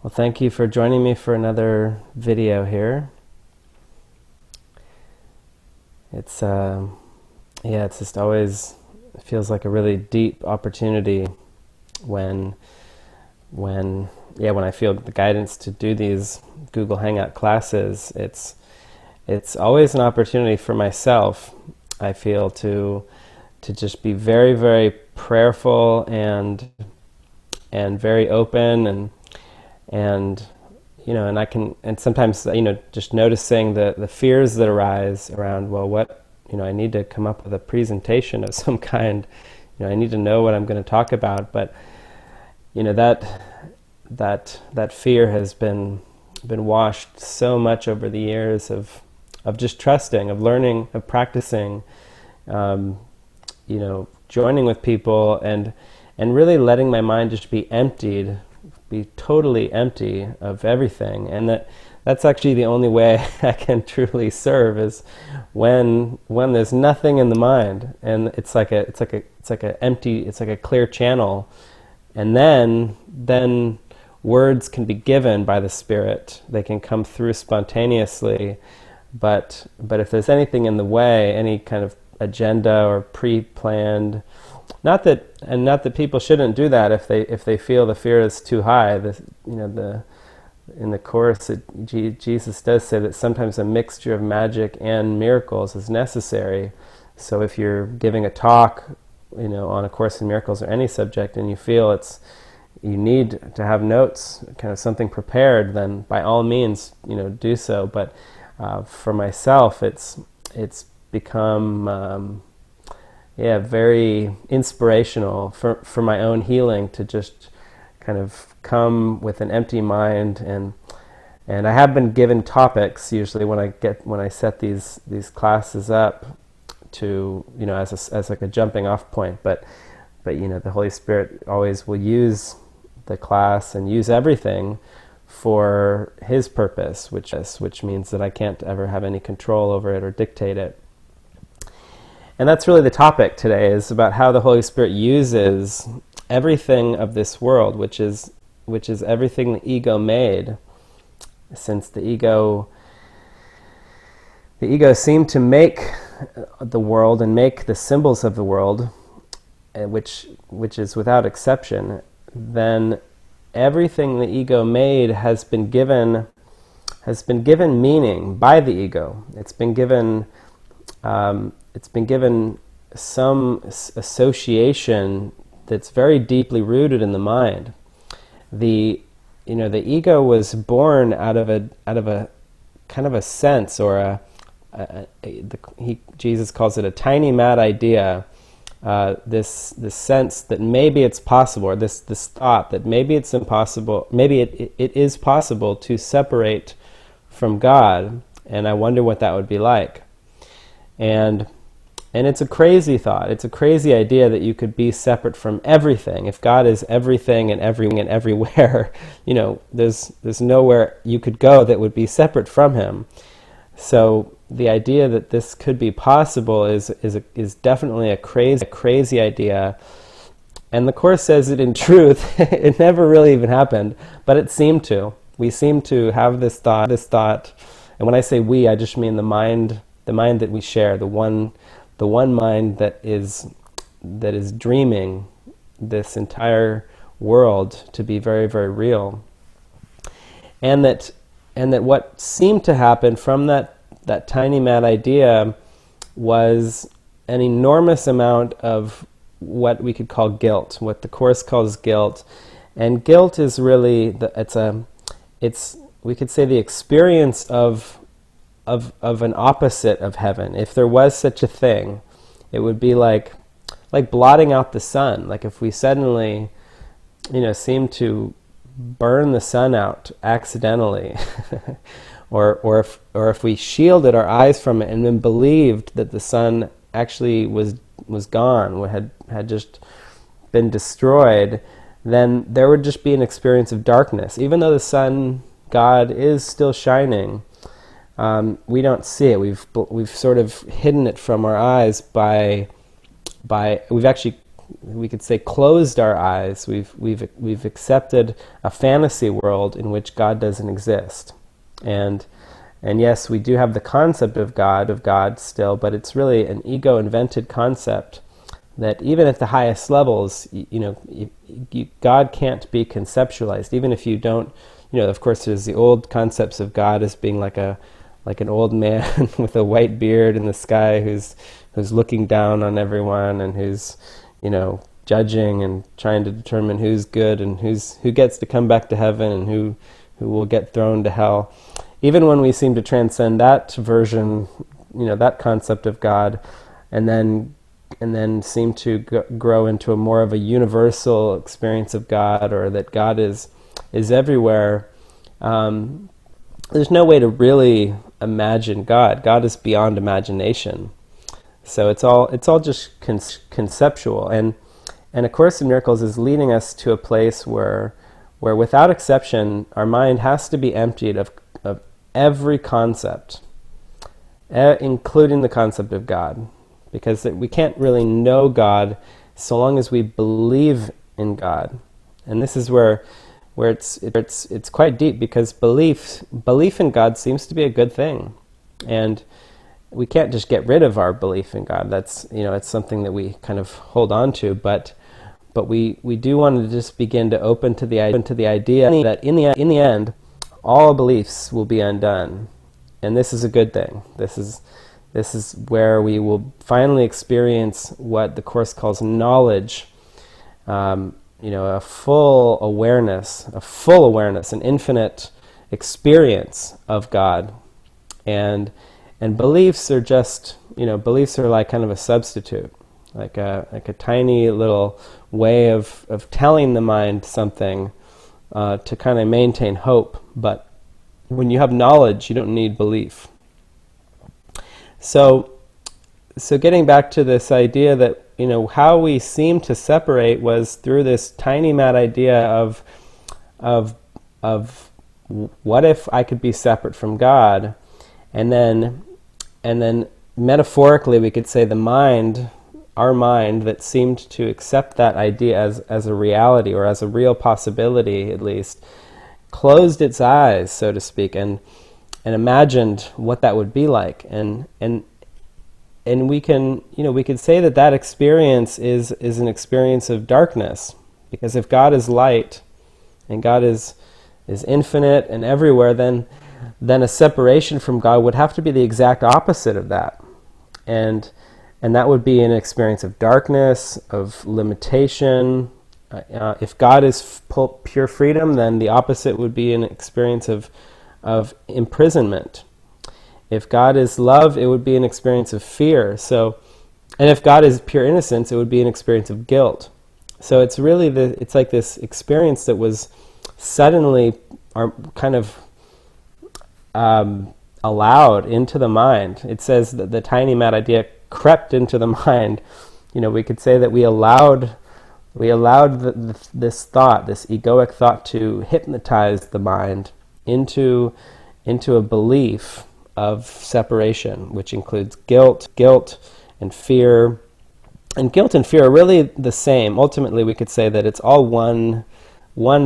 Well, thank you for joining me for another video here. It's it's just always feels like a really deep opportunity when I feel the guidance to do these Google Hangout classes. It's always an opportunity for myself, I feel, to just be very, very prayerful and very open and I can, and sometimes, just noticing the fears that arise around, well, what, I need to come up with a presentation of some kind, I need to know what I'm going to talk about, but, that fear has been washed so much over the years of just trusting, of learning, of practicing, joining with people and really letting my mind just be emptied, be totally empty of everything. And that's actually the only way I can truly serve, is when there's nothing in the mind, and it's like a clear channel, and then words can be given by the Spirit. They can come through spontaneously, but if there's anything in the way, any kind of agenda or pre-planned, not that people shouldn't do that if they feel the fear is too high. In the Course, Jesus does say that sometimes a mixture of magic and miracles is necessary. So if you're giving a talk, on A Course in Miracles or any subject, and you feel you need to have notes, kind of something prepared, then by all means, do so. But for myself, it's become very inspirational for my own healing to just kind of come with an empty mind, and I have been given topics usually when I set these classes up to as like a jumping off point, but the Holy Spirit always will use the class and use everything for His purpose, which means that I can't ever have any control over it or dictate it. And that's really the topic today, is about how the Holy Spirit uses everything of this world, which is everything the ego made, since the ego seemed to make the world and make the symbols of the world, which is without exception. Then everything the ego made has been given meaning by the ego. It's been given some association that's very deeply rooted in the mind. The ego was born out of a kind of a sense, or Jesus calls it a tiny mad idea. This sense that maybe it's possible, or this thought that maybe it's impossible, maybe it is possible to separate from God, and I wonder what that would be like. And it's a crazy thought. It's a crazy idea that you could be separate from everything. If God is everything and everywhere, there's nowhere you could go that would be separate from Him. So the idea that this could be possible is definitely a crazy idea. And the Course says that in truth, it never really even happened, but it seemed to. We seem to have this thought. And when I say we, I just mean the mind that we share, the one mind that is dreaming this entire world to be very, very real. And that what seemed to happen from that tiny mad idea was an enormous amount of what we could call guilt, what the Course calls guilt. And guilt is really we could say the experience of an opposite of heaven. If there was such a thing, it would be like blotting out the sun. Like if we suddenly, seem to burn the sun out accidentally, or if we shielded our eyes from it and then believed that the sun actually was gone, had just been destroyed, then there would just be an experience of darkness. Even though the sun, God, is still shining, we don't see it. We've sort of hidden it from our eyes by we've actually we could say, closed our eyes. We've accepted a fantasy world in which God doesn't exist. And yes, we do have the concept of God still, but it's really an ego-invented concept that even at the highest levels, God can't be conceptualized. Even if you don't, of course, there's the old concepts of God as being like an old man with a white beard in the sky who's looking down on everyone and who's, judging and trying to determine who's good and who gets to come back to heaven and who will get thrown to hell. Even when we seem to transcend that version, that concept of God, and then seem to grow into a more of a universal experience of God, or that God is everywhere, there's no way to really imagine God. God is beyond imagination. So it's all just conceptual. And A Course in Miracles is leading us to a place where without exception, our mind has to be emptied of every concept, including the concept of God. Because we can't really know God so long as we believe in God. And this is where it's quite deep, because belief in God seems to be a good thing. And we can't just get rid of our belief in God. That's, it's something that we kind of hold on to, but we do want to just begin to open to the idea that in the end, all beliefs will be undone. And this is a good thing. This is where we will finally experience what the Course calls knowledge, a full awareness, an infinite experience of God. And beliefs are just, beliefs are like kind of a substitute, like a tiny little way of telling the mind something to kind of maintain hope. But when you have knowledge, you don't need belief. So getting back to this idea that, how we seem to separate was through this tiny mad idea of what if I could be separate from God, and then metaphorically we could say our mind that seemed to accept that idea as a reality, or as a real possibility at least, closed its eyes, so to speak, and imagined what that would be like. And we can, we could say that experience is an experience of darkness, because if God is light and God is infinite and everywhere, then a separation from God would have to be the exact opposite of that, and that would be an experience of darkness, of limitation. If God is pure freedom, then the opposite would be an experience of imprisonment. If God is love, it would be an experience of fear. And if God is pure innocence, it would be an experience of guilt. So it's really it's like this experience that was suddenly kind of allowed into the mind. It says that the tiny mad idea crept into the mind. We could say that we allowed this thought, this egoic thought, to hypnotize the mind into a belief of separation, which includes guilt and fear. And guilt and fear are really the same. Ultimately, we could say that it's all one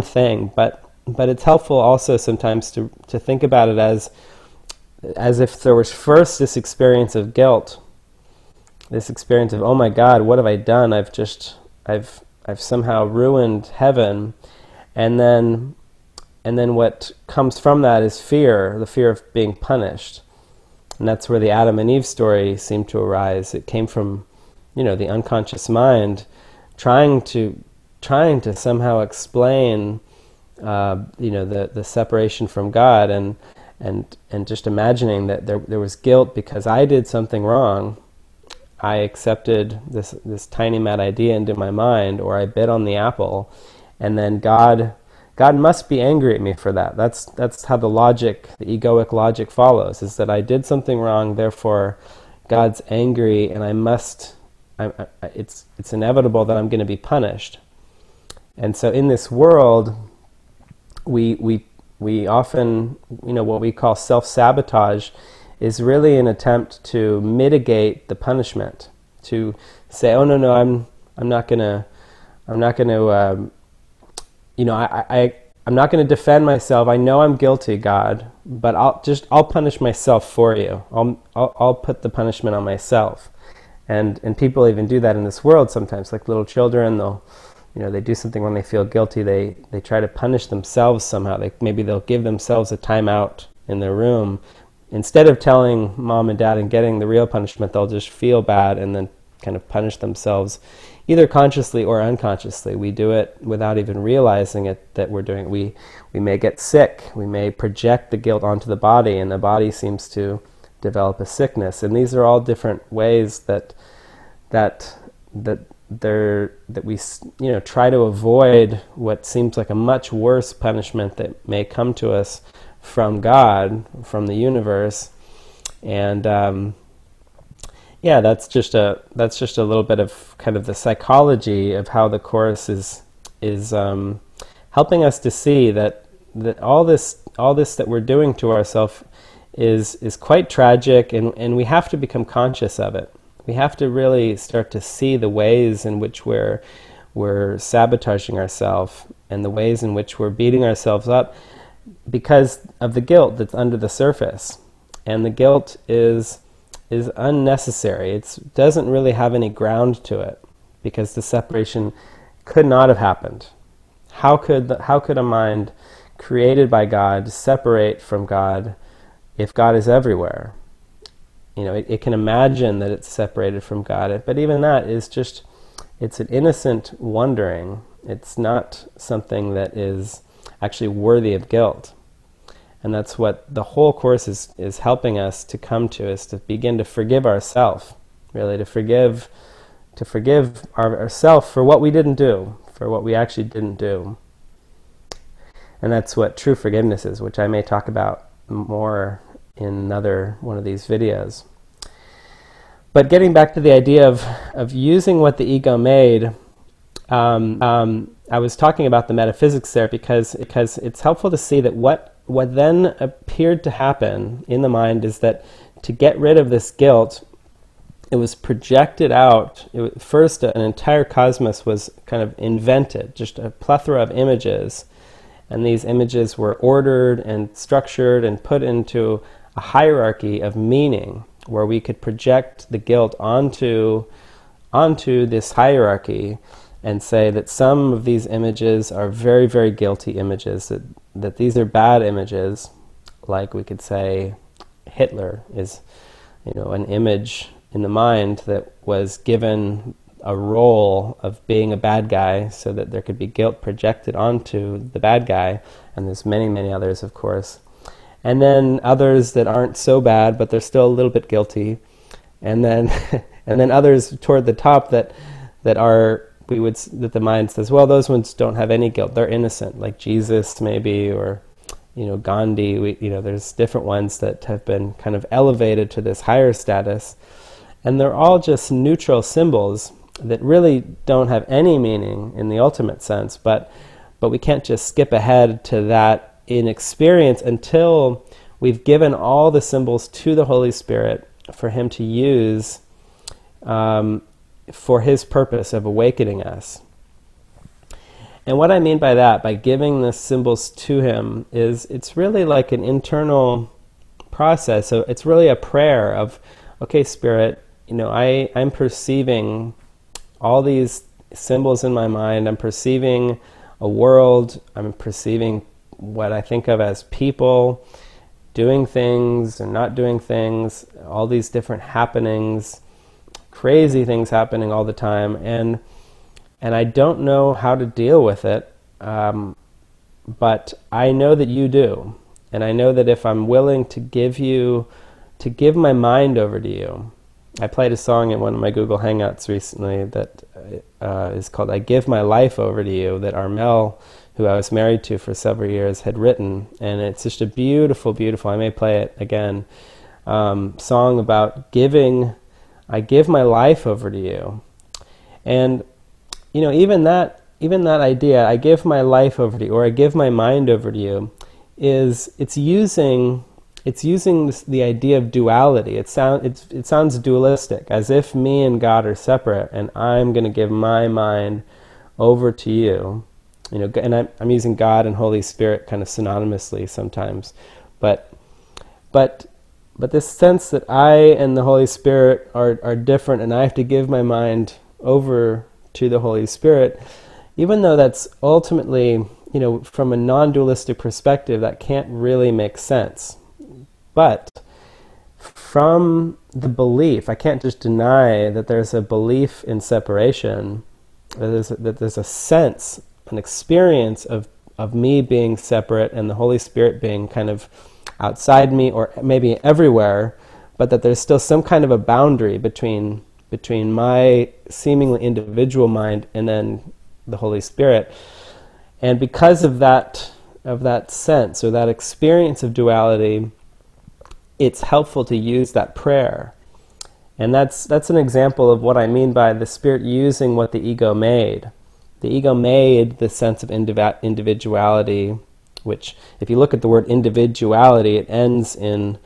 thing, but it's helpful also sometimes to think about it as if there was first this experience of guilt, this experience of, oh my God, what have I done? I've somehow ruined heaven, and then what comes from that is fear, the fear of being punished. And that's where the Adam and Eve story seemed to arise. It came from, the unconscious mind trying to somehow explain, the separation from God, and just imagining that there was guilt because I did something wrong. I accepted this tiny mad idea into my mind, or I bit on the apple, and then God must be angry at me for that. That's how the egoic logic follows, is that I did something wrong, therefore God's angry, and it's inevitable that I'm going to be punished. And so in this world, we often, what we call self-sabotage is really an attempt to mitigate the punishment, to say, oh no, I'm not gonna, you know, I'm not going to defend myself. I know I'm guilty, God, but I'll punish myself for you. I'll put the punishment on myself. And people even do that in this world sometimes, like little children. They do something when they feel guilty. They try to punish themselves somehow. Maybe they'll give themselves a timeout in their room. Instead of telling mom and dad and getting the real punishment, they'll just feel bad and then kind of punish themselves, either consciously or unconsciously. We do it without even realizing it, that we're doing it. We may get sick. We may project the guilt onto the body, and the body seems to develop a sickness. And these are all different ways that we try to avoid what seems like a much worse punishment that may come to us from God, from the universe. And that's just a little bit of kind of the psychology of how the Course is helping us to see that all this that we're doing to ourselves is quite tragic, and we have to become conscious of it. We have to really start to see the ways in which we're sabotaging ourselves, and the ways in which we're beating ourselves up because of the guilt that's under the surface. And the guilt is unnecessary. It doesn't really have any ground to it, because the separation could not have happened. How could a mind created by God separate from God if God is everywhere? It can imagine that it's separated from God, but even that is it's an innocent wondering. It's not something that is actually worthy of guilt. And that's what the whole Course is helping us to come to, is to begin to forgive ourselves, really, to forgive ourselves for what we didn't do, for what we actually didn't do. And that's what true forgiveness is, which I may talk about more in another one of these videos. But getting back to the idea of using what the ego made, I was talking about the metaphysics there because it's helpful to see that what then appeared to happen in the mind is that to get rid of this guilt, it was projected out. First, an entire cosmos was kind of invented, just a plethora of images. And these images were ordered and structured and put into a hierarchy of meaning, where we could project the guilt onto this hierarchy and say that some of these images are very, very guilty images, that these are bad images. Like we could say Hitler is, an image in the mind that was given a role of being a bad guy so that there could be guilt projected onto the bad guy. And there's many, many others, of course. And then others that aren't so bad, but they're still a little bit guilty. And then and then others toward the top that the mind says, well, those ones don't have any guilt. They're innocent, like Jesus maybe, or Gandhi. There's different ones that have been kind of elevated to this higher status, and they're all just neutral symbols that really don't have any meaning in the ultimate sense. But we can't just skip ahead to that in experience until we've given all the symbols to the Holy Spirit for Him to use for His purpose of awakening us. And what I mean by that, by giving the symbols to Him, is it's really like an internal process. So it's really a prayer of, okay, Spirit, I'm perceiving all these symbols in my mind. I'm perceiving a world. I'm perceiving what I think of as people doing things and not doing things, all these different happenings, crazy things happening all the time, and I don't know how to deal with it, but I know that you do, and I know that if I'm willing to give my mind over to you. I played a song in one of my Google Hangouts recently that is called "I Give My Life Over to You," that Armel, who I was married to for several years, had written, and it's just a beautiful, beautiful, I may play it again, song about giving. I give my life over to you. And even that idea, I give my life over to you, or I give my mind over to you, it's using it's using the idea of duality. It sounds dualistic, as if me and God are separate, and I'm going to give my mind over to you. You know, and I'm using God and Holy Spirit kind of synonymously sometimes, but this sense that I and the Holy Spirit are different, and I have to give my mind over to the Holy Spirit, even though that's ultimately, you know, from a non-dualistic perspective, that can't really make sense. But from the belief, I can't just deny that there's a belief in separation, that there's a sense, an experience of me being separate and the Holy Spirit being kind of outside me or maybe everywhere, but that there's still some kind of a boundary between my seemingly individual mind and then the Holy Spirit. And because of that sense or that experience of duality, it's helpful to use that prayer. And that's an example of what I mean by the Spirit using what the ego made. The ego made the sense of individuality, which, if you look at the word individuality, it ends in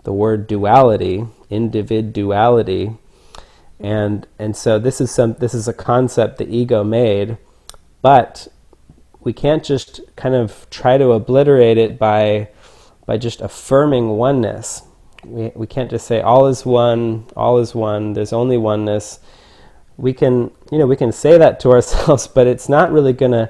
the word duality, individuality. And so this is a concept the ego made, but we can't just kind of try to obliterate it by just affirming oneness. We can't just say all is one, there's only oneness. We can say that to ourselves, but it's not really going to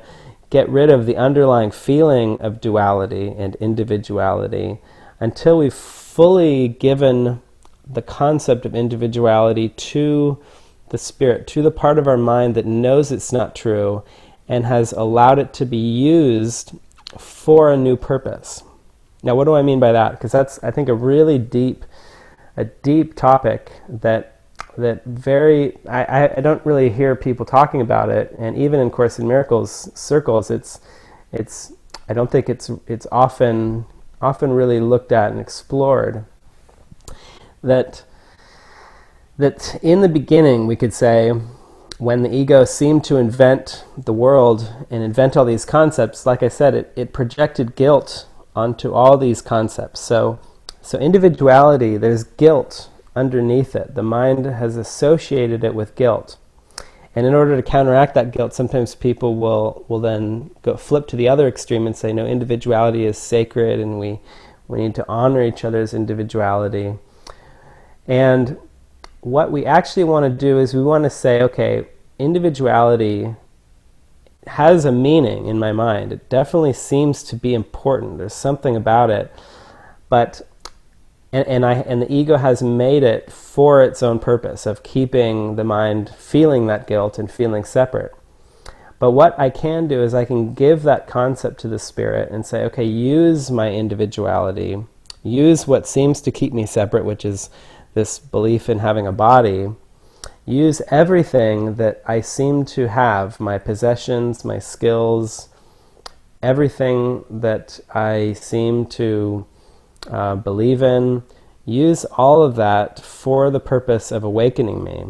get rid of the underlying feeling of duality and individuality until we've fully given the concept of individuality to the Spirit, to the part of our mind that knows it's not true and has allowed it to be used for a new purpose. Now, what do I mean by that? Because that's, I think, a really deep topic that I don't really hear people talking about it, and even in Course in Miracles circles, I don't think it's often really looked at and explored. That in the beginning, we could say, when the ego seemed to invent the world and invent all these concepts, like I said, it projected guilt onto all these concepts. So individuality, there's guilt underneath it. The mind has associated it with guilt. And in order to counteract that guilt, sometimes people will then flip to the other extreme and say, no, individuality is sacred and we need to honor each other's individuality. And what we actually want to do is we want to say, okay, individuality has a meaning in my mind. It definitely seems to be important. There's something about it. But and the ego has made it for its own purpose of keeping the mind feeling that guilt and feeling separate. But what I can do is I can give that concept to the Spirit and say, okay, use my individuality, use what seems to keep me separate, which is this belief in having a body, use everything that I seem to have, my possessions, my skills, everything that I seem to believe in, use all of that for the purpose of awakening me.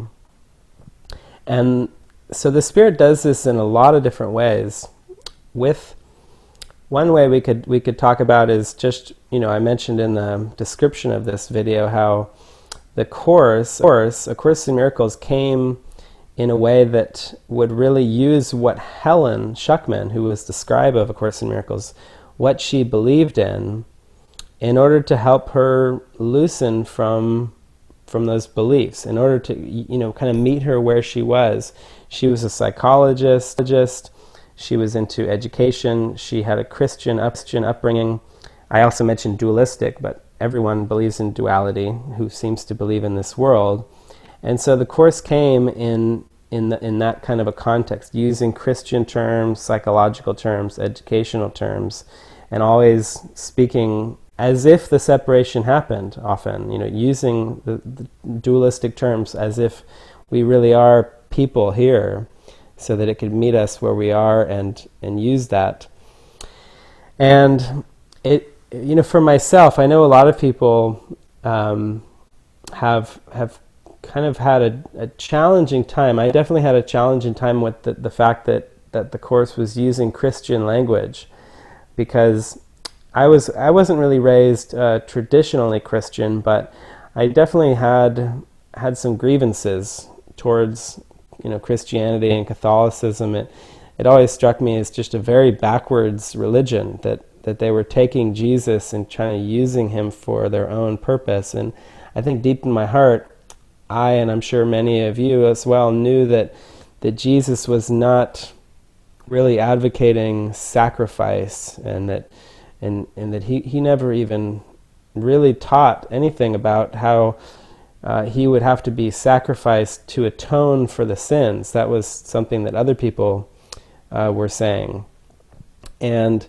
And so the Spirit does this in a lot of different ways. With one way we could talk about is just, I mentioned in the description of this video how the Course, A Course in Miracles, came in a way that would really use what Helen Schuckman, who was the scribe of A Course in Miracles, what she believed in order to help her loosen from those beliefs, in order to kind of meet her where she was. She was a psychologist, she was into education, she had a Christian upbringing. I also mentioned dualistic, but everyone believes in duality who seems to believe in this world. And so the Course came in that kind of a context, using Christian terms, psychological terms, educational terms, and always speaking as if the separation happened often, using the dualistic terms as if we really are people here, so that it could meet us where we are and use that. And it, for myself, I know a lot of people have kind of had a challenging time. I definitely had a challenging time with the fact that the Course was using Christian language, because I wasn't really raised traditionally Christian, but I definitely had some grievances towards, Christianity and Catholicism. It always struck me as just a very backwards religion, that they were taking Jesus and trying to using him for their own purpose. And I think deep in my heart, and I'm sure many of you as well, knew that Jesus was not really advocating sacrifice, and that he never even really taught anything about how he would have to be sacrificed to atone for the sins. That was something that other people were saying. And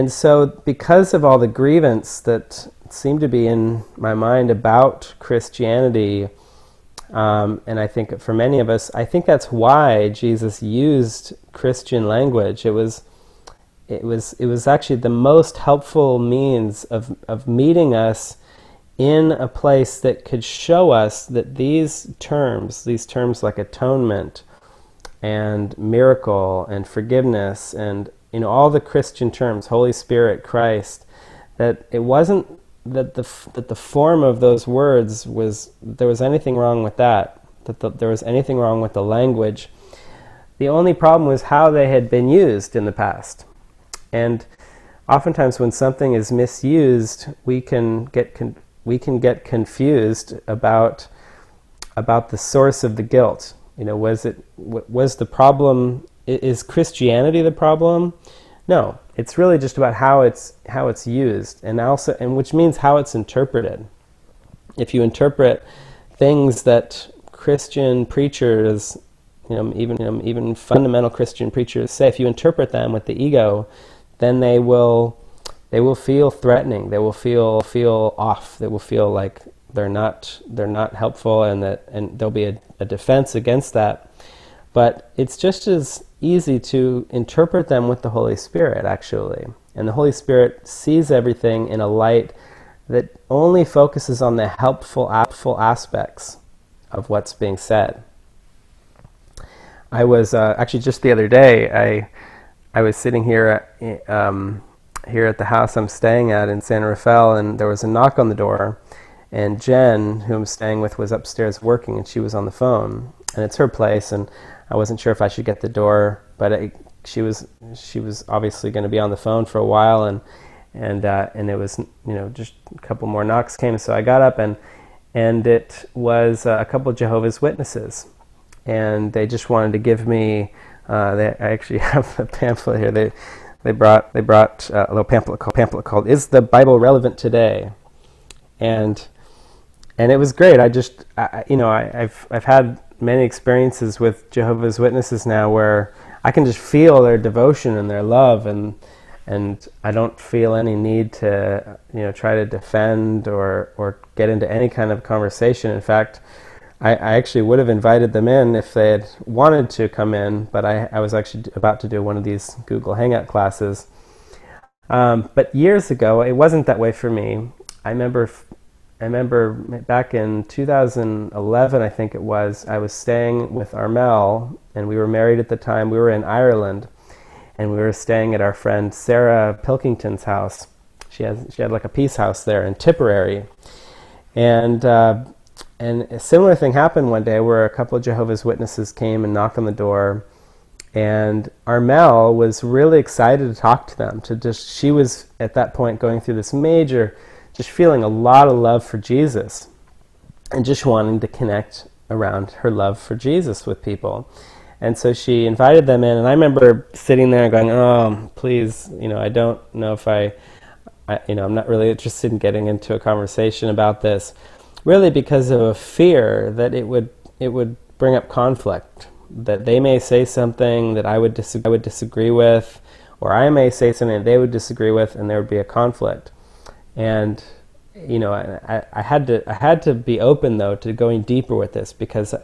so because of all the grievance that seemed to be in my mind about Christianity, and I think for many of us, I think that's why Jesus used Christian language. It was actually the most helpful means of meeting us in a place that could show us that these terms like atonement and miracle and forgiveness and all the Christian terms, Holy Spirit, Christ, that it wasn't that the form of those words there was anything wrong with that there was anything wrong with the language. The only problem was how they had been used in the past. And oftentimes when something is misused, we can get confused about the source of the guilt. Was the problem? Is Christianity the problem? No, it's really just about how it's used, and which means how it's interpreted. If you interpret things that Christian preachers, even fundamental Christian preachers say, if you interpret them with the ego, then they will feel threatening. They will feel off. They will feel like they're not helpful, and there'll be a defense against that. But it's just as easy to interpret them with the Holy Spirit, actually. And the Holy Spirit sees everything in a light that only focuses on the helpful aspects of what's being said. I was actually just the other day, I was sitting here at the house I'm staying at in San Rafael, and there was a knock on the door, and Jen, who I'm staying with, was upstairs working, and she was on the phone. And it's her place, and I wasn't sure if I should get the door, but she was obviously going to be on the phone for a while, and it was just a couple more knocks came, so I got up, and it was a couple of Jehovah's Witnesses, and they just wanted to give me. I actually have a pamphlet here. They brought a little pamphlet called "Is the Bible Relevant Today?" and it was great. I've had many experiences with Jehovah's Witnesses now where I can just feel their devotion and their love, and I don't feel any need to try to defend or get into any kind of conversation. In fact, I actually would have invited them in if they had wanted to come in, but I was actually about to do one of these Google Hangout classes. But years ago, it wasn't that way for me. I remember back in 2011, I think it was, I was staying with Armel, and we were married at the time. We were in Ireland, and we were staying at our friend Sarah Pilkington's house. She had like a peace house there in Tipperary. And a similar thing happened one day where a couple of Jehovah's Witnesses came and knocked on the door, and Armel was really excited to talk to them. She was at that point going through this major, just feeling a lot of love for Jesus, and just wanting to connect around her love for Jesus with people. And so she invited them in, and I remember sitting there and going, "Oh, please, I don't know if I'm not really interested in getting into a conversation about this." Really, because of a fear that it would bring up conflict, that they may say something that I would disagree with, or I may say something that they would disagree with, and there would be a conflict. And I had to be open, though, to going deeper with this, because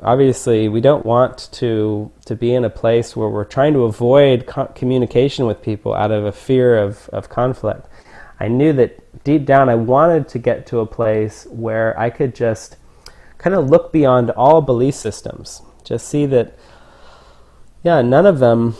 obviously we don't want to be in a place where we're trying to avoid communication with people out of a fear of conflict. I knew that deep down I wanted to get to a place where I could just kind of look beyond all belief systems. Just see that, none of them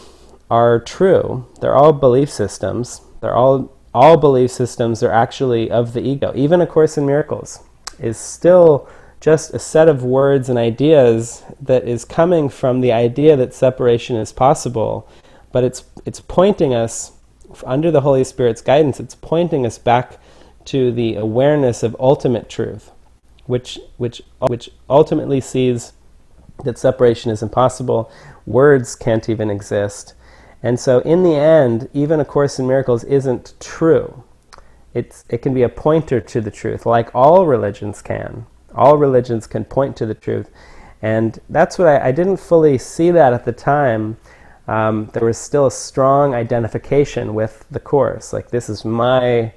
are true. They're all belief systems. They're all belief systems are actually of the ego. Even A Course in Miracles is still just a set of words and ideas that is coming from the idea that separation is possible, but it's pointing us, under the Holy Spirit's guidance, it's pointing us back to the awareness of ultimate truth, which ultimately sees that separation is impossible, words can't even exist. And so in the end, even A Course in Miracles isn't true. It can be a pointer to the truth, like all religions can. All religions can point to the truth. And that's what I didn't fully see that at the time. There was still a strong identification with the Course. Like, this is my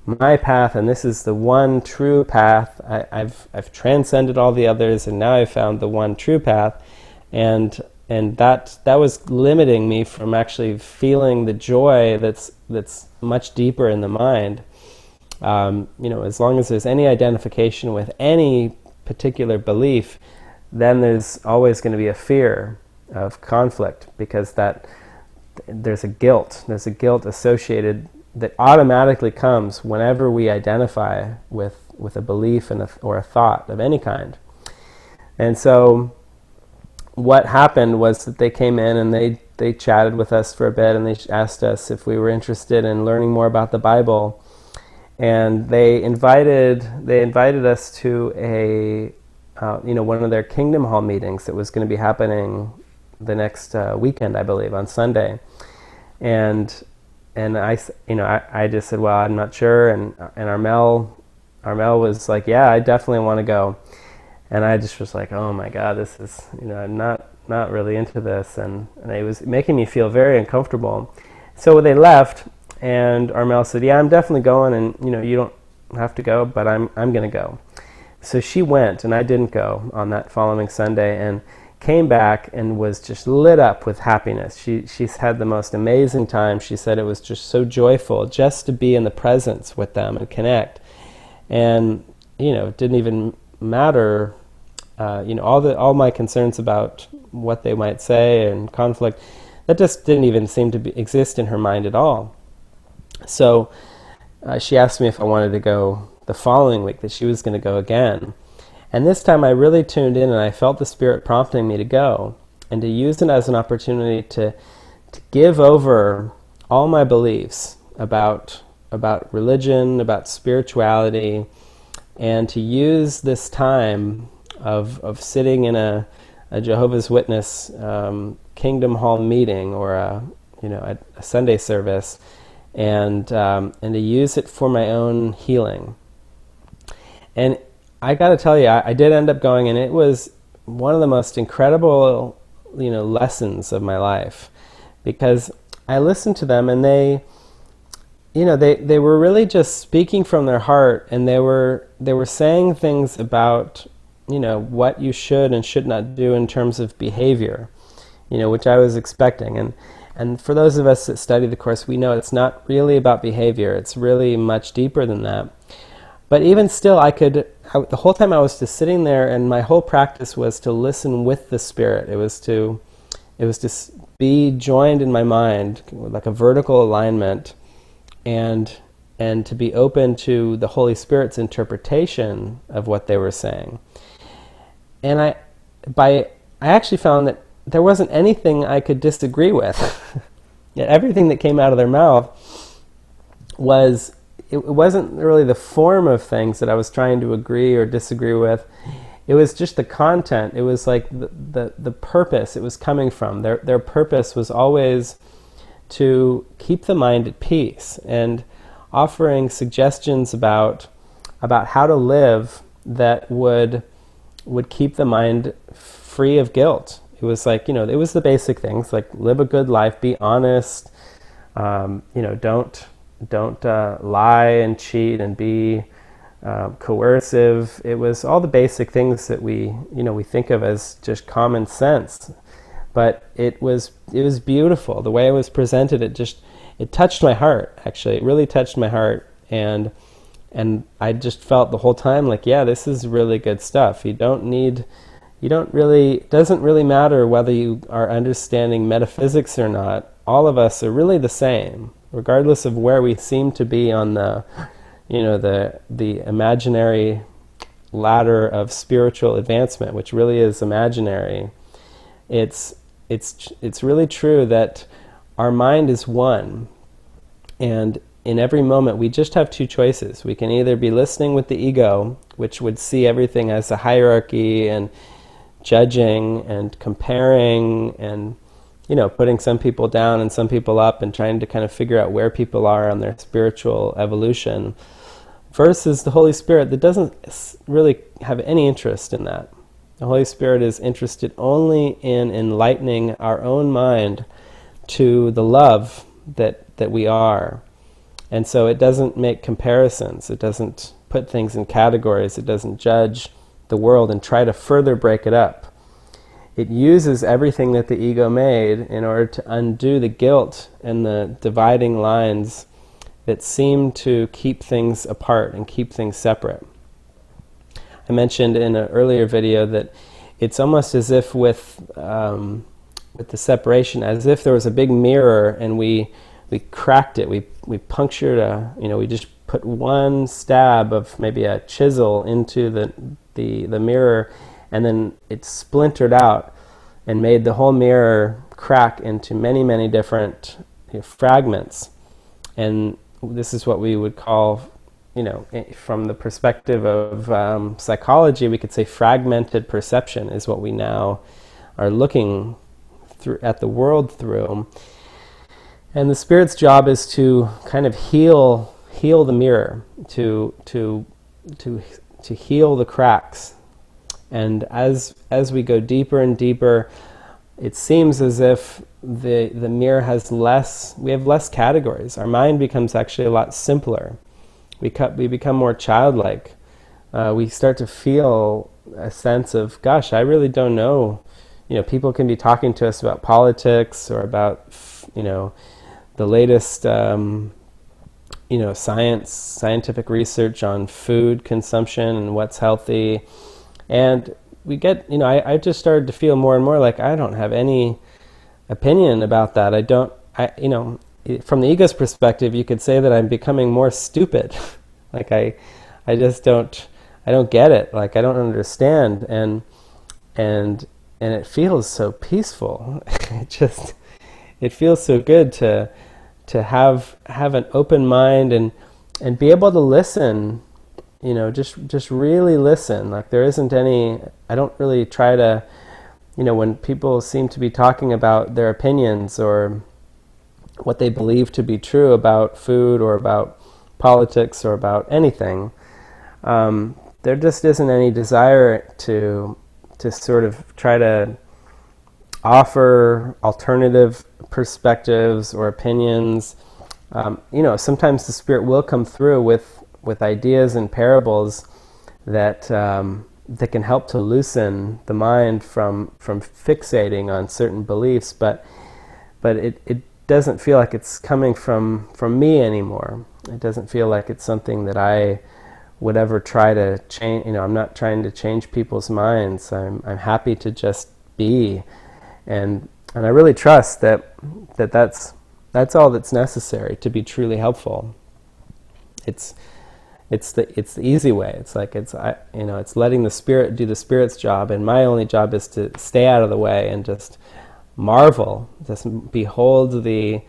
path, and this is the one true path. I've transcended all the others, and now I've found the one true path. And that was limiting me from actually feeling the joy that's much deeper in the mind. As long as there's any identification with any particular belief, then there's always going to be a fear of conflict, because there's a guilt associated that automatically comes whenever we identify with a belief or a thought of any kind. And so what happened was that they came in and they chatted with us for a bit, and they asked us if we were interested in learning more about the Bible. And they invited us to one of their Kingdom Hall meetings that was going to be happening the next weekend, I believe, on Sunday. And I just said, well, I'm not sure. And Armel was like, yeah, I definitely want to go. And I just was like, oh my God, this is, I'm not really into this. And it was making me feel very uncomfortable. So they left, and Armel said, yeah, I'm definitely going, and you don't have to go, but I'm going to go. So she went, and I didn't go on that following Sunday, and came back and was just lit up with happiness. She's had the most amazing time. She said it was just so joyful just to be in the presence with them and connect. And it didn't even matter, all my concerns about what they might say and conflict, that just didn't even seem to exist in her mind at all. So she asked me if I wanted to go the following week, that she was going to go again. And this time I really tuned in, and I felt the Spirit prompting me to go and to use it as an opportunity to give over all my beliefs about religion, about spirituality, and to use this time of sitting in a Jehovah's Witness Kingdom Hall meeting or a Sunday service, and to use it for my own healing. And I got to tell you, I did end up going, and it was one of the most incredible, lessons of my life, because I listened to them, and they were really just speaking from their heart, and they were saying things about, what you should and should not do in terms of behavior, which I was expecting. And for those of us that study the Course, we know it's not really about behavior. It's really much deeper than that. But even still, the whole time I was just sitting there, and my whole practice was to listen with the Spirit. It was to be joined in my mind, like a vertical alignment, and to be open to the Holy Spirit's interpretation of what they were saying. And I actually found that there wasn't anything I could disagree with. Yet everything that came out of their mouth it wasn't really the form of things that I was trying to agree or disagree with. It was just the content. It was like the purpose it was coming from. Their purpose was always to keep the mind at peace, and offering suggestions about how to live that would keep the mind free of guilt. It was like, it was the basic things, like live a good life, be honest, don't lie and cheat and be coercive. It was all the basic things that we think of as just common sense. But it was beautiful. The way it was presented, it touched my heart, actually. It really touched my heart. And I just felt the whole time like, yeah, this is really good stuff. It doesn't really matter whether you are understanding metaphysics or not. all of us are really the same, regardless of where we seem to be on the, the imaginary ladder of spiritual advancement, which really is imaginary. It's really true that our mind is one, and in every moment we just have two choices. We can either be listening with the ego, which would see everything as a hierarchy and judging and comparing and putting some people down and some people up and trying to kind of figure out where people are on their spiritual evolution, versus the Holy Spirit that doesn't really have any interest in that. The Holy Spirit is interested only in enlightening our own mind to the love that we are. And so it doesn't make comparisons. It doesn't put things in categories. It doesn't judge the world and try to further break it up. It uses everything that the ego made in order to undo the guilt and the dividing lines that seem to keep things apart and keep things separate. I mentioned in an earlier video that it's almost as if with the separation, as if there was a big mirror and we cracked it, we punctured we just put one stab of maybe a chisel into the mirror, and then it splintered out and made the whole mirror crack into many, many different fragments. And this is what we would call, from the perspective of psychology, we could say fragmented perception is what we now are looking through at the world through. And the Spirit's job is to kind of heal the mirror, to heal the cracks. And as we go deeper and deeper, it seems as if the mirror has we have less categories. Our mind becomes actually a lot simpler. We become more childlike. We start to feel a sense of, gosh, I really don't know. People can be talking to us about politics or about, the latest, scientific research on food consumption and what's healthy. And we get, I just started to feel more and more like I don't have any opinion about that. From the ego's perspective, you could say that I'm becoming more stupid. Like I don't get it. Like I don't understand. And it feels so peaceful. It feels so good to have an open mind and be able to listen, just really listen. Like there isn't any, I don't really try to, when people seem to be talking about their opinions or what they believe to be true about food or about politics or about anything, there just isn't any desire to sort of try to offer alternative perspectives or opinions. Sometimes the Spirit will come through with ideas and parables that can help to loosen the mind from fixating on certain beliefs, but it doesn't feel like it's coming from me anymore. It doesn't feel like it's something that I would ever try to change. I'm not trying to change people's minds. I'm happy to just be, and I really trust that's all that's necessary to be truly helpful. It's the easy way. It's like it's letting the Spirit do the Spirit's job, and my only job is to stay out of the way and just marvel, just behold the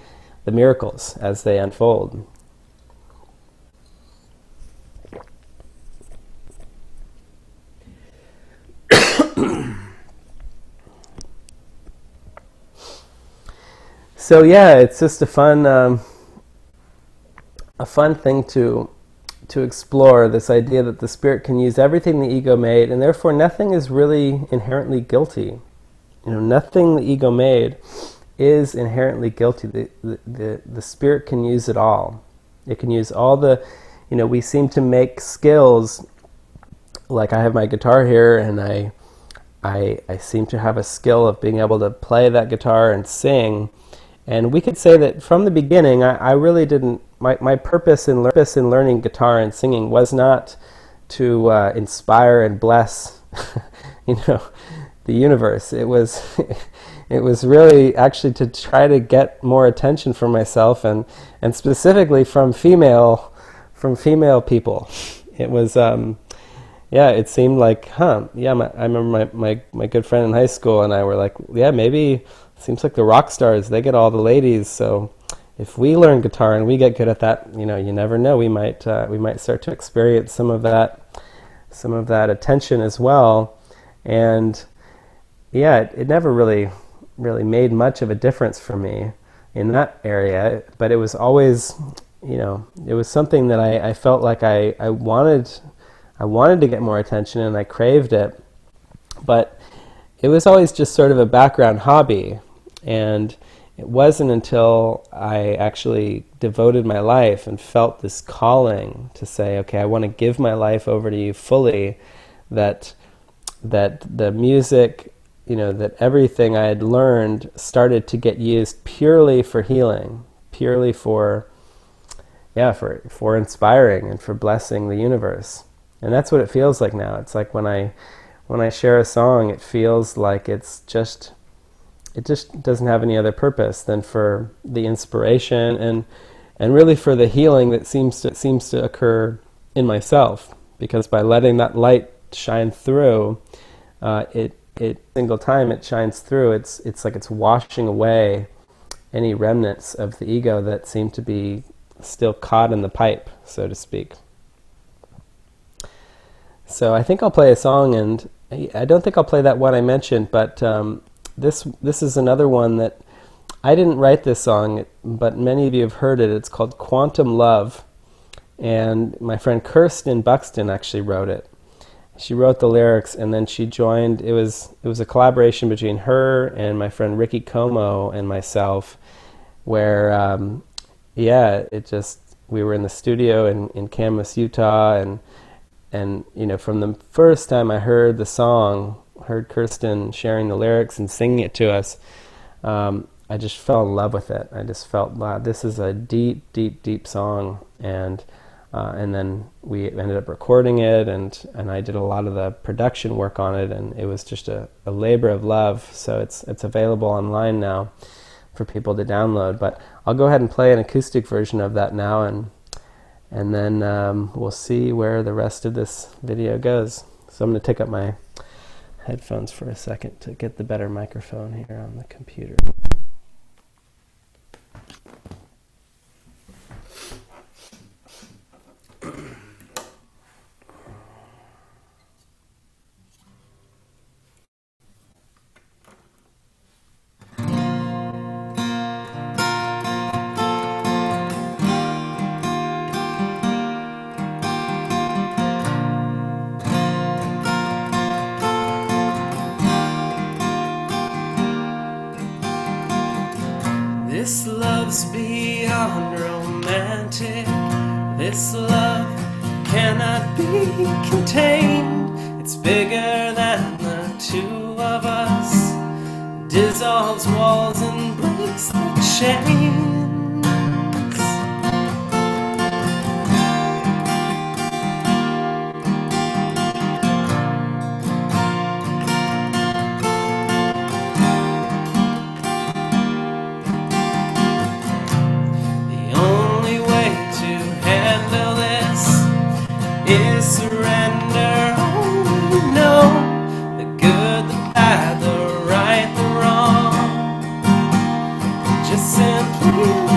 miracles as they unfold. So yeah, it's just a fun thing to explore, this idea that the Spirit can use everything the ego made, and therefore nothing is really inherently guilty. Nothing the ego made is inherently guilty. The Spirit can use it all. It can use all the, we seem to make skills, like I have my guitar here, and I seem to have a skill of being able to play that guitar and sing. And we could say that from the beginning, I really didn't, my purpose in learning guitar and singing was not to inspire and bless, the universe. It it was really actually to try to get more attention from myself, and specifically from female people. It was yeah, it seemed like, yeah, I remember my good friend in high school and I were like, yeah, maybe it seems like the rock stars, they get all the ladies, so if we learn guitar and we get good at that, you know, you never know, we might start to experience some of that attention as well. And yeah, it never really made much of a difference for me in that area, but it was always, you know, it was something that I felt like I wanted to get more attention, and I craved it, but it was always just sort of a background hobby. And it wasn't until I actually devoted my life and felt this calling to say, okay, I want to give my life over to you fully, that the music, you know, that everything I had learned started to get used purely for healing, purely for inspiring and for blessing the universe. And that's what it feels like now. It's like when I share a song, it feels like it just doesn't have any other purpose than for the inspiration and really for the healing that seems to occur in myself. Because by letting that light shine through, single time it shines through, it's like it's washing away any remnants of the ego that seem to be still caught in the pipe, so to speak. So I think I'll play a song, and I don't think I'll play that one I mentioned, but this is another one that I didn't write this song, but many of you have heard it. It's called Quantum Love, and my friend Kirsten Buxton actually wrote it. She wrote the lyrics, and then she joined. It was a collaboration between her and my friend Ricky Como and myself, where yeah, we were in the studio in Kansas, Utah, and you know, from the first time I heard the song, heard Kirsten sharing the lyrics and singing it to us, I just fell in love with it. I just felt, wow, this is a deep, deep, deep song. And then we ended up recording it, and I did a lot of the production work on it, and it was just a labor of love. So it's available online now for people to download. But I'll go ahead and play an acoustic version of that now, and then we'll see where the rest of this video goes. So I'm going to take up my headphones for a second to get the better microphone here on the computer. This love's beyond romantic. This love cannot be contained. It's bigger than the two of us. Dissolves walls and breaks the chains. Surrender, only know the good, the bad, the right, the wrong. Just simply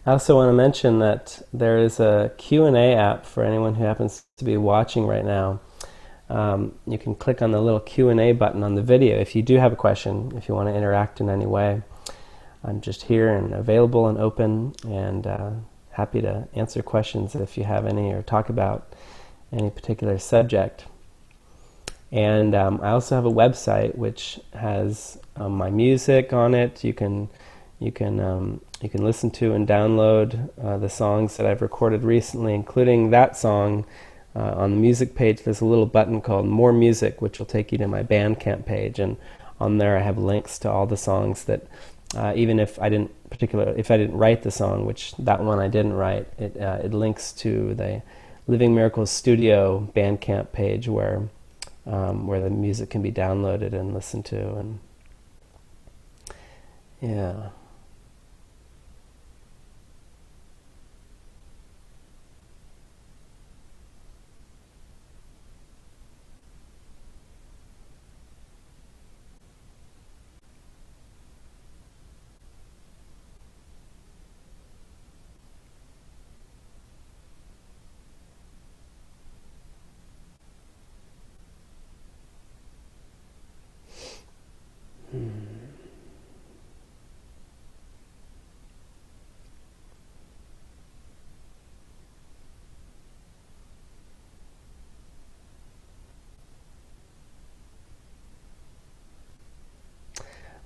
I also want to mention that there is a Q&A app for anyone who happens to be watching right now. You can click on the little Q&A button on the video if you do have a question, if you want to interact in any way. I'm just here and available and open, and happy to answer questions if you have any, or talk about any particular subject. And I also have a website which has my music on it. You can listen to and download the songs that I've recorded recently, including that song. On the music page, there's a little button called More Music, which will take you to my Bandcamp page, and on there I have links to all the songs that, even if I didn't write the song, which that one I didn't write, it links to the Living Miracles Studio Bandcamp page where the music can be downloaded and listened to, and yeah.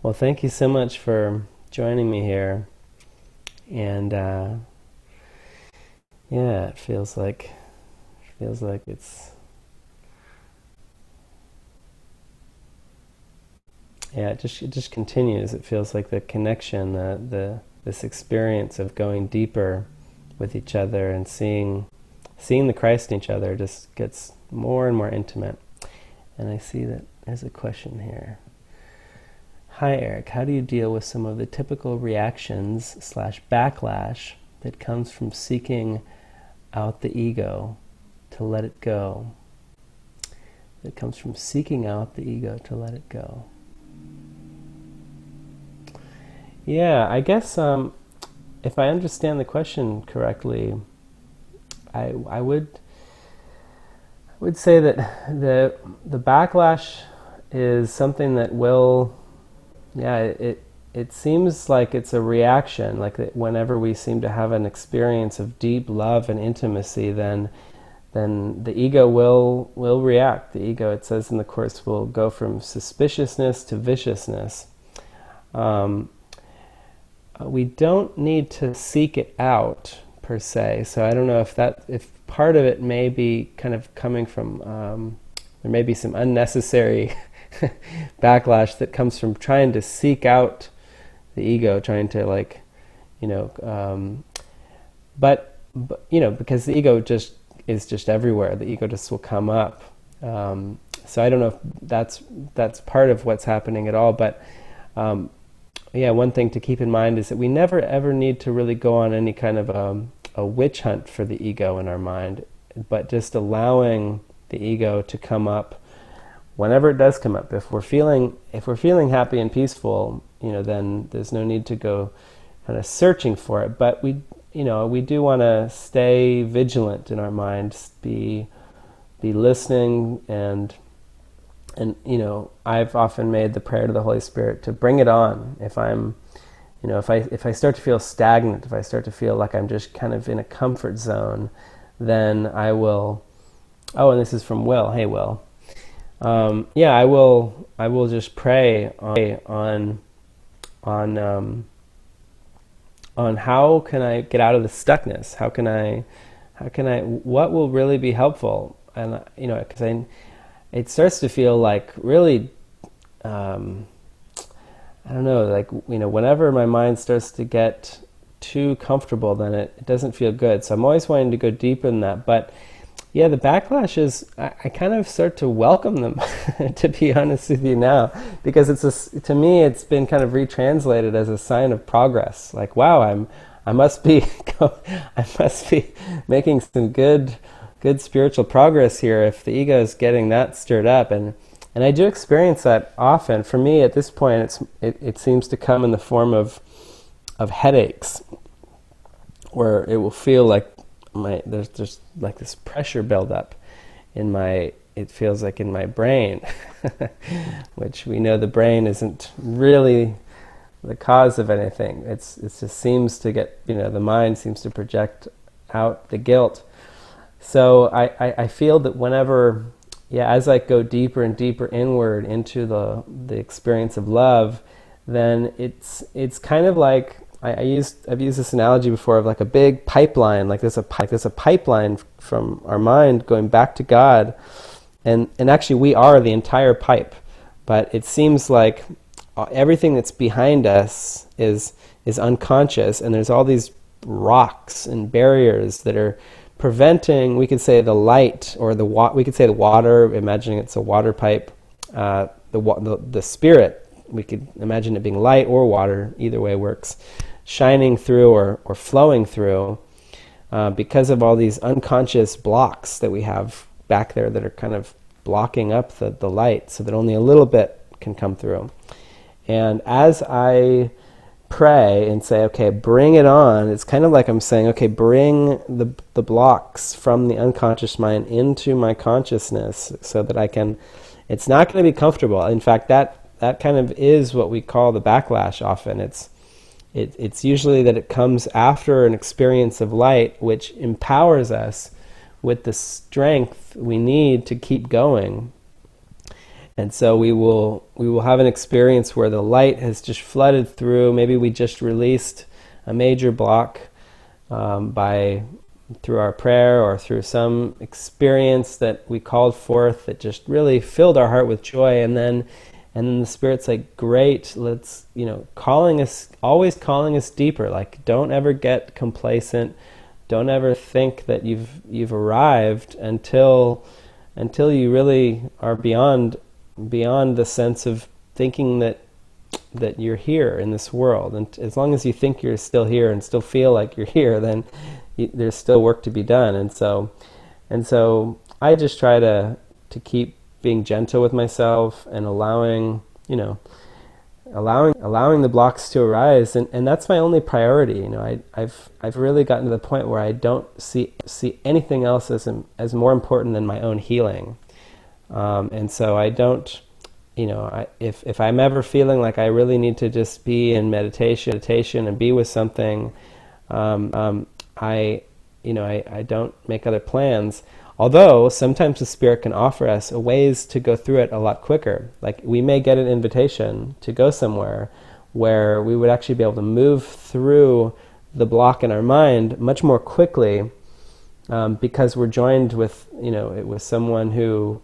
Well, thank you so much for joining me here, and yeah, it feels like it's, yeah, it just continues. It feels like the connection, this experience of going deeper with each other and seeing the Christ in each other just gets more and more intimate. And I see that there's a question here. Hi Eric, how do you deal with some of the typical reactions / backlash that comes from seeking out the ego to let it go? That comes from seeking out the ego to let it go. Yeah, I guess if I understand the question correctly, I would say that the backlash is something that will, yeah, it seems like it's a reaction, like that whenever we seem to have an experience of deep love and intimacy, then the ego will react. The ego, it says in the Course, will go from suspiciousness to viciousness. We don't need to seek it out per se. So I don't know if part of it may be kind of coming from, there may be some unnecessary backlash that comes from trying to seek out the ego, trying to but because the ego is just everywhere. The ego just will come up. So I don't know if that's part of what's happening at all, but yeah, one thing to keep in mind is that we never ever need to really go on any kind of a witch hunt for the ego in our mind, but just allowing the ego to come up whenever it does come up. If we're feeling happy and peaceful, then there's no need to go kind of searching for it. But we do want to stay vigilant in our minds, be listening, and I've often made the prayer to the Holy Spirit to bring it on. If I start to feel stagnant, if I start to feel like I'm just kind of in a comfort zone, then I will. Oh, and this is from Will. Hey, Will. Yeah, I will just pray on how can I get out of the stuckness? How can I? What will really be helpful? And because it starts to feel like really, I don't know, like whenever my mind starts to get too comfortable, then it doesn't feel good. So I'm always wanting to go deeper in that, but. Yeah, the backlash is, I kind of start to welcome them, to be honest with you now, because to me it's been kind of retranslated as a sign of progress. Like, wow, I must be making some good spiritual progress here if the ego is getting that stirred up, and I do experience that often. For me, at this point, it seems to come in the form of headaches. where it will feel like there's like this pressure buildup in my, it feels like in my brain, which we know the brain isn't really the cause of anything. It just seems to get, the mind seems to project out the guilt. So I feel that whenever, as I go deeper and deeper inward into the experience of love, then it's kind of like, I've used this analogy before of like a big pipeline, like there's a pipeline from our mind going back to God, and actually we are the entire pipe, but it seems like everything that's behind us is unconscious, and there's all these rocks and barriers that are preventing, we could say, the light, or we could say the water, imagining it's a water pipe, the spirit, we could imagine it being light or water, either way works, shining through or flowing through, because of all these unconscious blocks that we have back there that are kind of blocking up the light so that only a little bit can come through. And as I pray and say, okay, bring it on, it's kind of like I'm saying, okay, bring the blocks from the unconscious mind into my consciousness so that I can, it's not going to be comfortable. In fact, that kind of is what we call the backlash often. It's usually that it comes after an experience of light, which empowers us with the strength we need to keep going. And so we will have an experience where the light has just flooded through. Maybe we just released a major block through our prayer or through some experience that we called forth that just really filled our heart with joy. And then the Spirit's like, great, let's, always calling us deeper. Like, don't ever get complacent. Don't ever think that you've arrived until you really are beyond the sense of thinking that you're here in this world. And as long as you think you're still here and still feel like you're here, then there's still work to be done. And so I just try to keep being gentle with myself and allowing the blocks to arise, and that's my only priority. I've really gotten to the point where I don't see anything else as more important than my own healing. And so I don't, if I'm ever feeling like I really need to just be in meditation and be with something, I don't make other plans. Although sometimes the Spirit can offer us ways to go through it a lot quicker. Like, we may get an invitation to go somewhere where we would actually be able to move through the block in our mind much more quickly, because we're joined with, with someone who,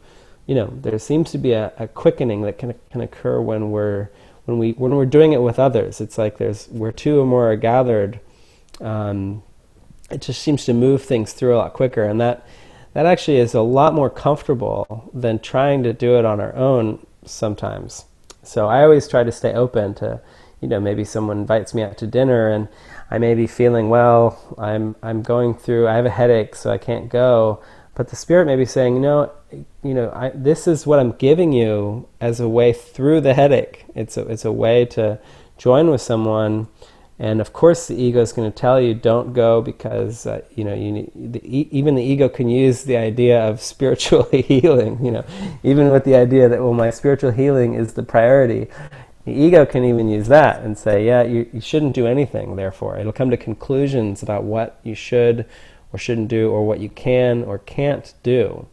there seems to be a quickening that can occur when we're doing it with others. It's like where two or more are gathered. It just seems to move things through a lot quicker, and that actually is a lot more comfortable than trying to do it on our own sometimes. So I always try to stay open to, maybe someone invites me out to dinner and I may be feeling, well, I'm going through, I have a headache, so I can't go. But the Spirit may be saying, this is what I'm giving you as a way through the headache. It's a way to join with someone. And of course, the ego is going to tell you don't go because even the ego can use the idea of spiritual healing. Even with the idea that, well, my spiritual healing is the priority. The ego can even use that and say, you shouldn't do anything. Therefore, it'll come to conclusions about what you should or shouldn't do, or what you can or can't do.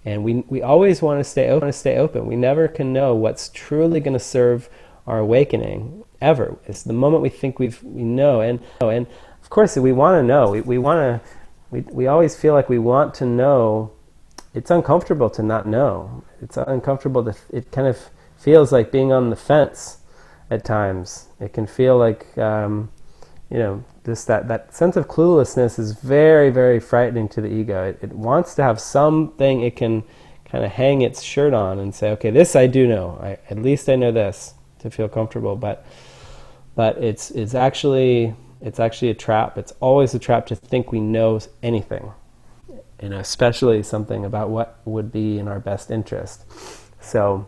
And we always want to stay open. We never can know what's truly going to serve our awakening ever. It's the moment we think we know, and of course we want to know. We always feel like we want to know. It's uncomfortable to not know. It's uncomfortable it kind of feels like being on the fence at times. It can feel like just that sense of cluelessness is very, very frightening to the ego. It wants to have something it can kind of hang its shirt on and say, okay, this I do know. At least I know this, to feel comfortable. But it's actually a trap. It's always a trap to think we know anything, especially something about what would be in our best interest. So,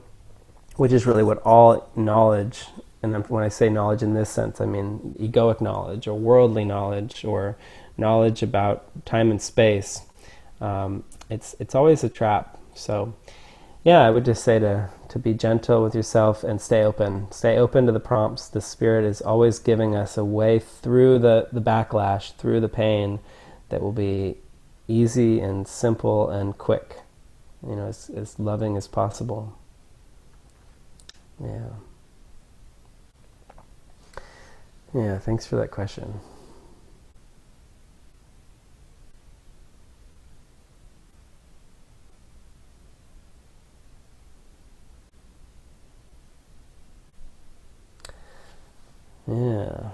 which is really what all knowledge, and when I say knowledge in this sense, I mean egoic knowledge or worldly knowledge or knowledge about time and space, it's always a trap. So yeah, I would just say to be gentle with yourself and stay open. Stay open to the prompts. The Spirit is always giving us a way through the backlash, through the pain, that will be easy and simple and quick, as loving as possible. Yeah. Yeah, thanks for that question. Yeah.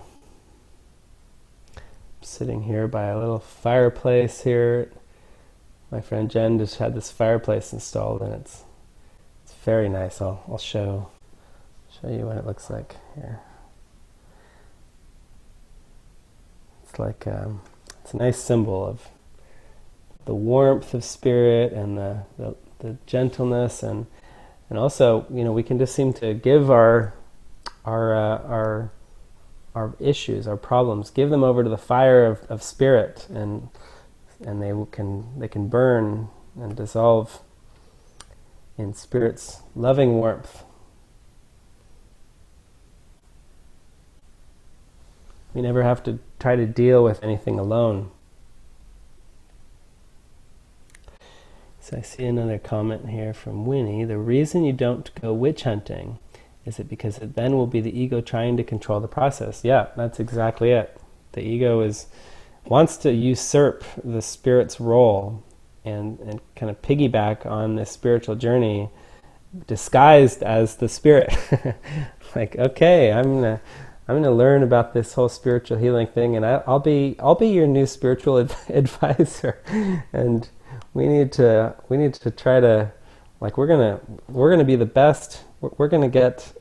I'm sitting here by a little fireplace here. My friend Jen just had this fireplace installed, and it's very nice. I'll show you what it looks like here. It's like it's a nice symbol of the warmth of spirit and the gentleness, and also we can just seem to give our issues, our problems, give them over to the fire of spirit, and they can burn and dissolve in spirit's loving warmth. We never have to try to deal with anything alone. So I see another comment here from Winnie. The reason you don't go witch hunting is it because it then will be the ego trying to control the process. Yeah, that's exactly it. The ego wants to usurp the spirit's role and kind of piggyback on this spiritual journey disguised as the spirit. Like, okay, I'm gonna learn about this whole spiritual healing thing, and I'll be your new spiritual advisor. And we need to try to, like, we're gonna be the best. We're gonna get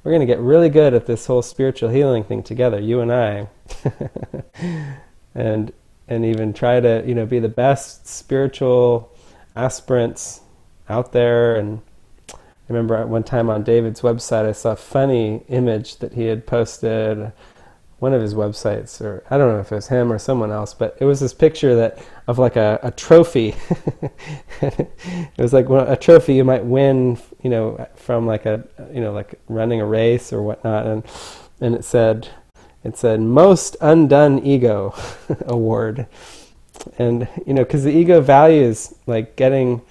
really good at this whole spiritual healing thing together, you and I, and even try to be the best spiritual aspirants out there. And I remember at one time on David's website I saw a funny image that he had posted, one of his websites, or I don't know if it was him or someone else, but it was this picture of like a trophy. It was like a trophy you might win, from like like running a race or whatnot, and it said most undone ego award. And because the ego values like getting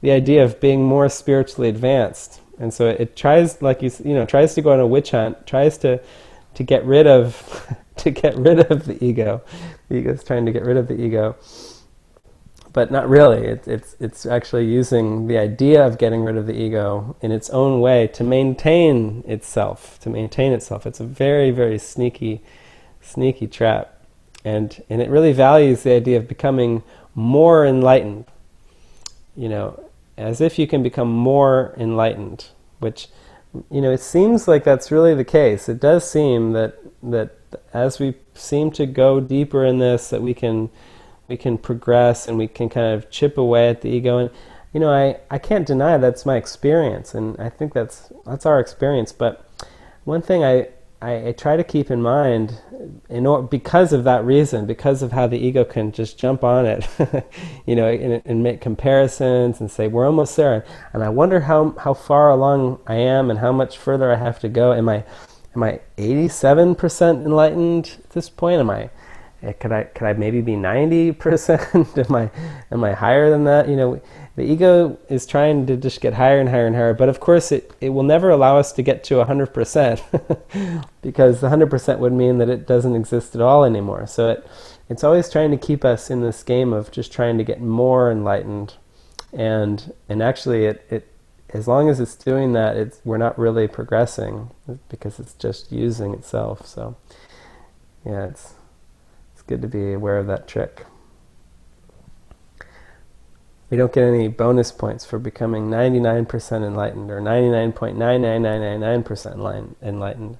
the idea of being more spiritually advanced, and so it tries, like tries to go on a witch hunt, tries to get rid of the ego. The ego is trying to get rid of the ego, but not really. It's actually using the idea of getting rid of the ego in its own way to maintain itself. It's a very, very sneaky trap, and it really values the idea of becoming more enlightened. As if you can become more enlightened, which it seems like that's really the case. It does seem that as we seem to go deeper in this, that we can progress and we can kind of chip away at the ego. And I can't deny that's my experience, and I think that's our experience. But one thing I try to keep in mind, because of that reason, because of how the ego can just jump on it, and make comparisons and say, we're almost there, and I wonder how far along I am and how much further I have to go. Am I 87% enlightened at this point? Could I maybe be 90%? Am I higher than that? The ego is trying to just get higher and higher and higher, but of course it will never allow us to get to 100%, because the 100% would mean that it doesn't exist at all anymore. So it's always trying to keep us in this game of just trying to get more enlightened, and actually it as long as it's doing that, we're not really progressing, because it's just using itself. So yeah, it's good to be aware of that trick. We don't get any bonus points for becoming 99% enlightened or 99.99999% enlightened.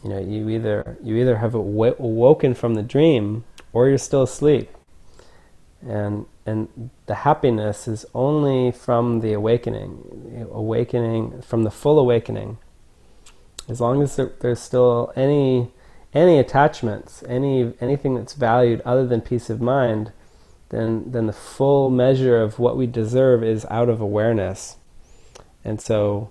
You either have awoken from the dream, or you're still asleep. And the happiness is only from the awakening from the full awakening. As long as there's still any any attachments, anything that's valued other than peace of mind, then the full measure of what we deserve is out of awareness. And so,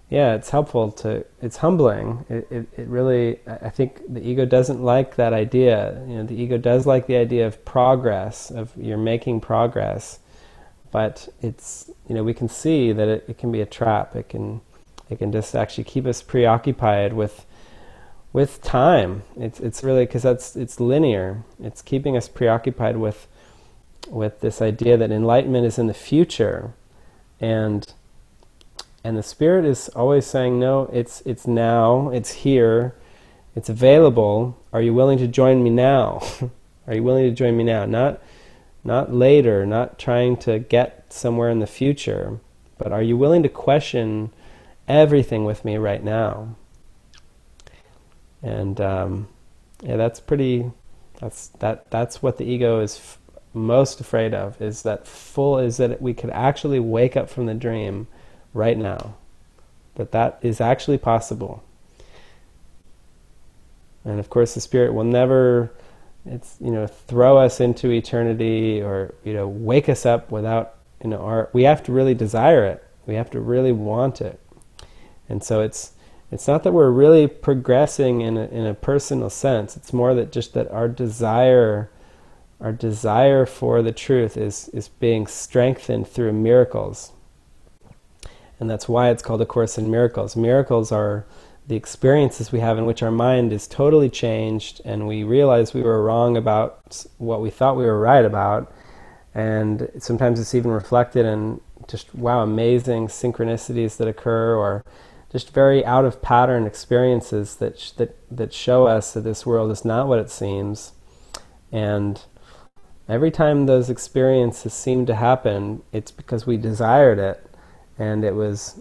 yeah, it's helpful it's humbling. It really, I think the ego doesn't like that idea. The ego does like the idea of progress, of you're making progress, but it's, we can see that it can be a trap. It can just actually keep us preoccupied with time. It's really, because it's linear. It's keeping us preoccupied with this idea that enlightenment is in the future, and the Spirit is always saying, no, it's now, it's here, it's available. Are you willing to join me now? Are you willing to join me now? Not later, not trying to get somewhere in the future, but are you willing to question everything with me right now? And yeah, that's what the ego is most afraid of, is that we could actually wake up from the dream right now, that is actually possible. And of course the Spirit will never throw us into eternity, or wake us up without we have to really desire it, we have to really want it. And so it's not that we're really progressing in a personal sense. It's more that our desire for the truth is being strengthened through miracles. And that's why it's called A Course in Miracles. Miracles are the experiences we have in which our mind is totally changed, and we realize we were wrong about what we thought we were right about. And sometimes it's even reflected in just, wow, amazing synchronicities that occur, or just very out of pattern experiences that show us that this world is not what it seems. And every time those experiences seem to happen, it's because we desired it. And it was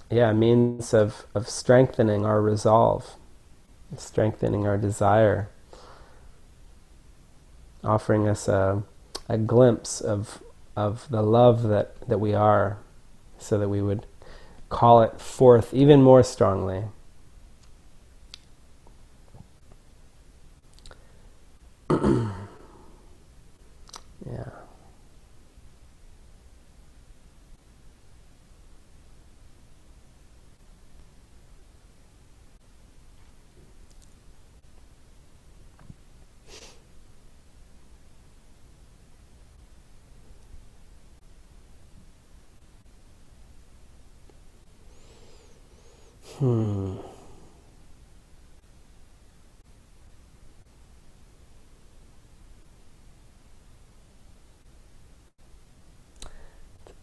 a means of strengthening our resolve, strengthening our desire, offering us a glimpse of the love that we are, so that we would call it forth even more strongly. Yeah.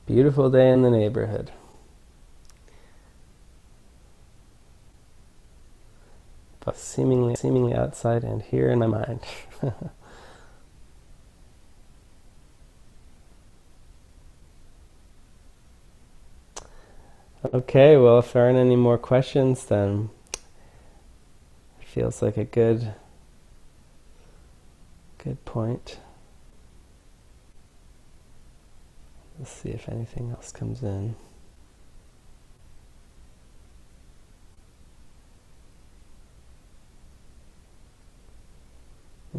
Beautiful day in the neighborhood. But seemingly outside and here in my mind. Okay, well, if there aren't any more questions, then it feels like a good point. Let's see if anything else comes in.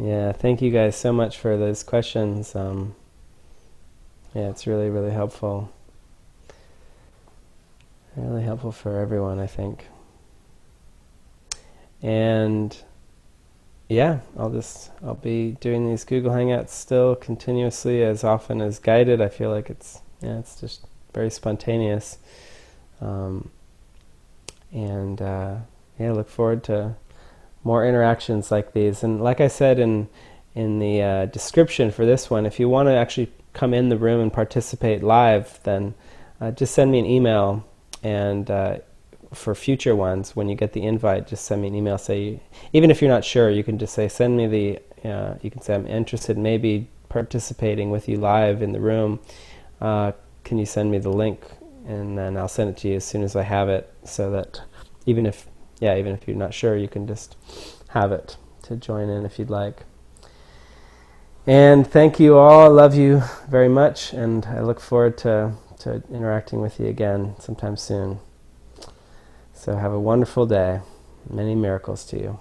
Yeah, thank you guys so much for those questions. Yeah, it's really, really helpful. Really helpful for everyone, I think. And yeah, I'll be doing these Google Hangouts still continuously, as often as guided. I feel like it's just very spontaneous. Yeah, look forward to more interactions like these. And like I said in the description for this one, if you want to actually come in the room and participate live, then just send me an email. And for future ones, when you get the invite, just send me an email. Say, even if you're not sure, you can just say, send me you can say, I'm interested in maybe participating with you live in the room. Can you send me the link? And then I'll send it to you as soon as I have it, so that even if you're not sure, you can just have it to join in if you'd like. And thank you all. I love you very much, and I look forward to interacting with you again sometime soon. So have a wonderful day. Many miracles to you.